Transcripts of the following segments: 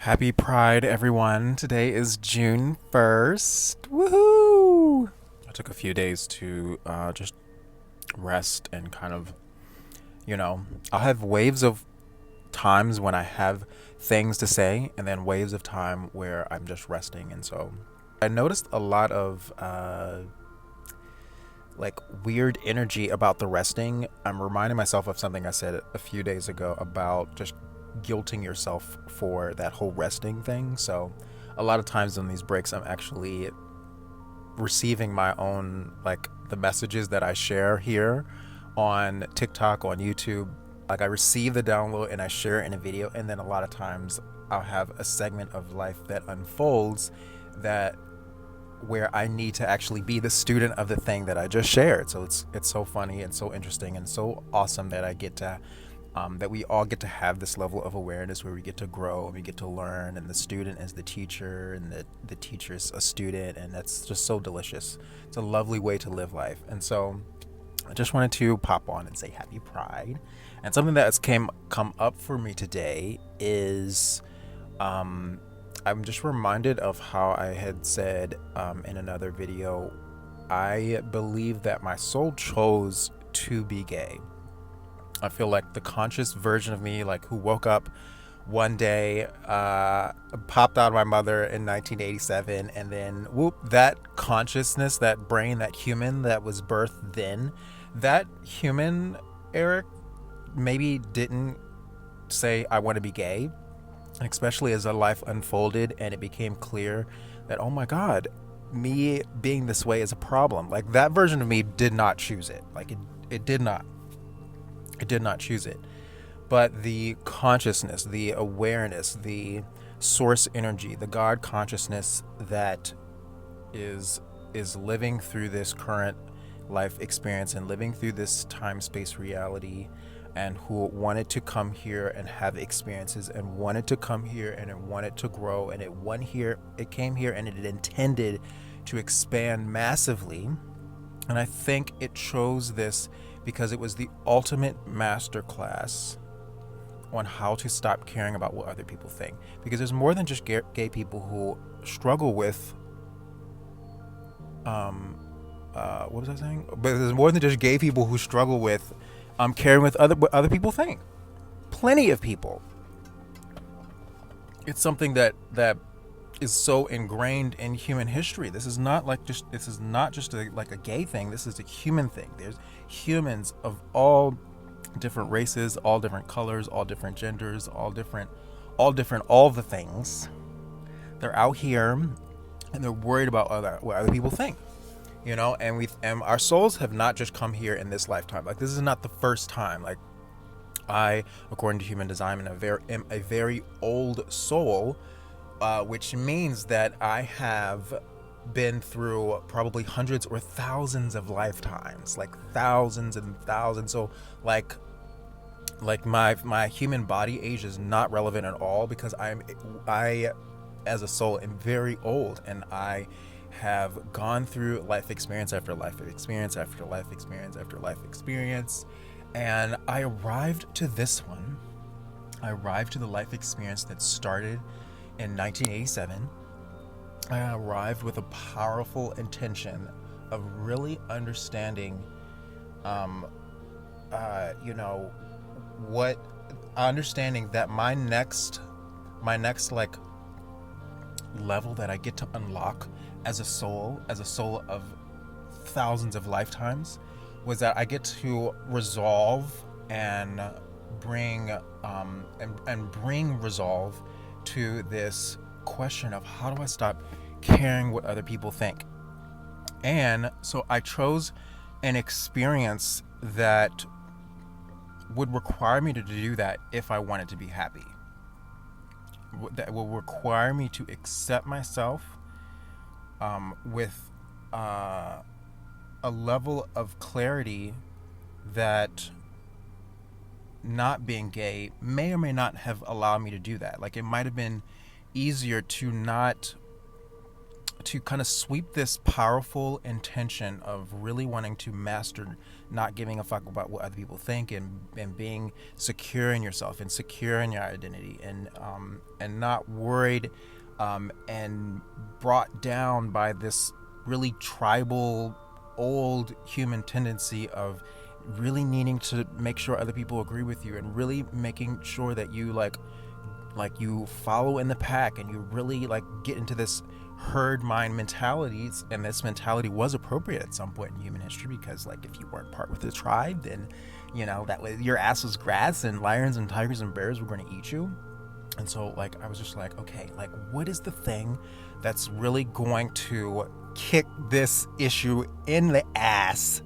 Happy Pride, everyone. Today is June 1st. Woohoo! I took a few days to just rest and kind of, I'll have waves of times when I have things to say, and then waves of time where I'm just resting. And so I noticed a lot of like weird energy about the resting. I'm reminding myself of something I said a few days ago about just guilting yourself for that whole resting thing. So a lot of times in these breaks, I'm actually receiving my own, like, the messages that I share here on TikTok, on YouTube. Like, I receive the download and I share it in a video, and then a lot of times I'll have a segment of life that unfolds that where I need to actually be the student of the thing that I just shared. So it's so funny and so interesting and so awesome that I get to that we all get to have this level of awareness where we get to grow and we get to learn, and the student is the teacher and the teacher is a student, and that's just so delicious. It's a lovely way to live life. And so I just wanted to pop on and say happy Pride. And something that has come up for me today is I'm just reminded of how I had said in another video, I believe that my soul chose to be gay. I feel like the conscious version of me, like, who woke up one day, popped out of my mother in 1987, and then whoop, that consciousness, that brain, that human that was birthed then, that human, Eric, maybe didn't say, I want to be gay. And especially as a life unfolded and it became clear that, oh my God, me being this way is a problem. Like, that version of me did not choose it. Like, it did not. It did not choose it. But the consciousness, the awareness, the source energy, the God consciousness that is living through this current life experience and living through this time space reality, and who wanted to come here and have experiences and wanted to come here and it wanted to grow, and it came here and it intended to expand massively. And I think it chose this because it was the ultimate masterclass on how to stop caring about what other people think. Because there's more than just gay people who struggle with what was I saying? But there's more than just gay people who struggle with caring with what other people think. Plenty of people. It's something that is so ingrained in human history. This is not just like a gay thing. This is a human thing. There's humans of all different races, all different colors, all different genders, all the things. They're out here and they're worried about what other people think. And our souls have not just come here in this lifetime. Like, this is not the first time. Like, I, according to human design, am a very old soul, which means that I have been through probably hundreds or thousands of lifetimes, like thousands and thousands. So like my human body age is not relevant at all, because I as a soul am very old, and I have gone through life experience after life experience after life experience after life experience, and I arrived to this one. I arrived to the life experience that started in 1987. I arrived with a powerful intention of really understanding, what understanding that my next like level that I get to unlock as a soul of thousands of lifetimes, was that I get to resolve and bring resolve to this question of, how do I stop caring what other people think? And so I chose an experience that would require me to do that if I wanted to be happy. That will require me to accept myself with a level of clarity that not being gay may or may not have allowed me to do that. Like, it might have been easier to not to kind of sweep this powerful intention of really wanting to master not giving a fuck about what other people think, and being secure in yourself and secure in your identity, and not worried and brought down by this really tribal old human tendency of really needing to make sure other people agree with you, and really making sure that you like you follow in the pack, and you really like get into this herd mind mentalities. And this mentality was appropriate at some point in human history, because like if you weren't part with the tribe, then that way your ass was grass, and lions and tigers and bears were going to eat you. And so like I was just like, okay, like what is the thing that's really going to kick this issue in the ass,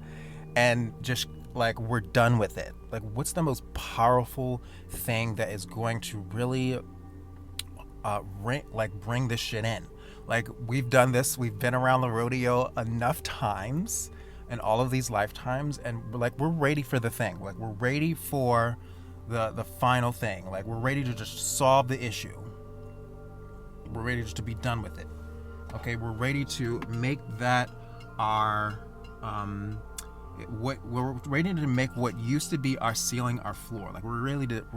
and just like we're done with it? Like what's the most powerful thing that is going to really bring this shit in? Like we've done this, we've been around the rodeo enough times in all of these lifetimes, and we're ready for the thing. Like we're ready for the final thing. Like we're ready to just solve the issue. We're ready just to be done with it. Okay, we're ready to make that our we're ready to make what used to be our ceiling our floor. Like we're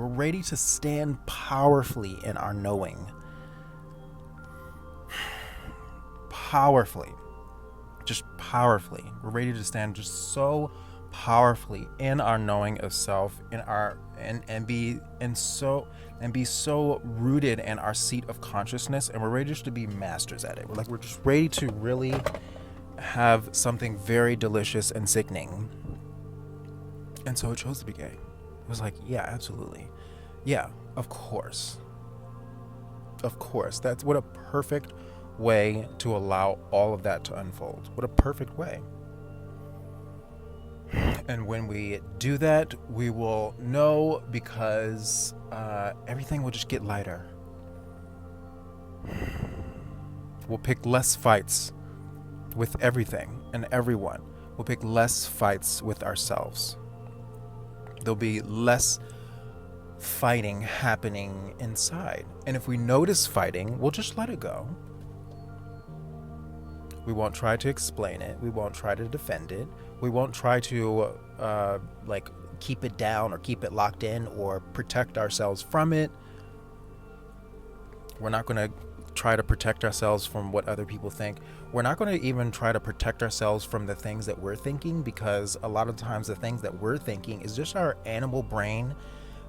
ready to stand powerfully in our knowing. Powerfully. Just powerfully. We're ready to stand just so powerfully in our knowing of self, in our and be so rooted in our seat of consciousness, and we're ready just to be masters at it. We're just ready to really have something very delicious and sickening. And so it chose to be gay. It was like, yeah, absolutely. Yeah, of course. That's what a perfect way to allow all of that to unfold. What a perfect way. And when we do that, we will know, because everything will just get lighter. We'll pick less fights with everything and everyone. We'll pick less fights with ourselves. There'll be less fighting happening inside. And if we notice fighting, we'll just let it go. We won't try to explain it. We won't try to defend it. We won't try to keep it down or keep it locked in or protect ourselves from it. We're not going to try to protect ourselves from what other people think. We're not going to even try to protect ourselves from the things that we're thinking, because a lot of times the things that we're thinking is just our animal brain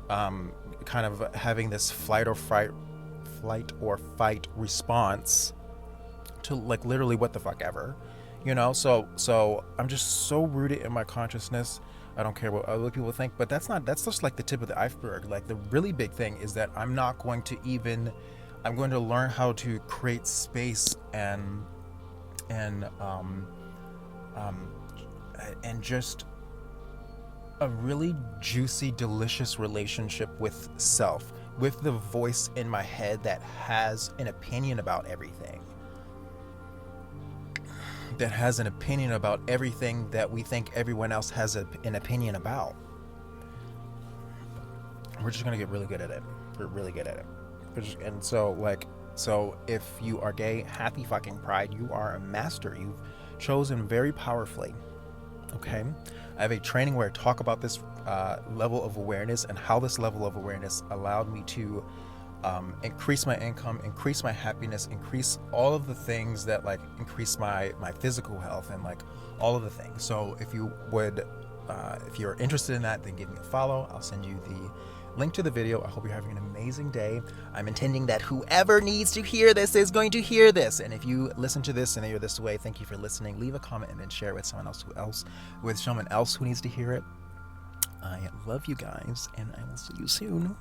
kind of having this flight or fight response to like literally what the fuck ever, so I'm just so rooted in my consciousness. I don't care what other people think, but that's just like the tip of the iceberg. Like the really big thing is that I'm going to learn how to create space and just a really juicy, delicious relationship with self, with the voice in my head that has an opinion about everything. That has an opinion about everything that we think everyone else has an opinion about. We're just gonna get really good at it. We're really good at it. And so if you are gay, happy fucking pride. You are a master. You've chosen very powerfully. Okay? I have a training where I talk about this level of awareness, and how this level of awareness allowed me to increase my income, increase my happiness, increase all of the things that like increase my physical health, and like all of the things. So if you're interested in that, then give me a follow. I'll send you the link to the video. I hope you're having an amazing day. I'm intending that whoever needs to hear this is going to hear this. And if you listen to this and you're this way, thank you for listening. Leave a comment and then share it with someone else who needs to hear it. I love you guys, and I will see you soon.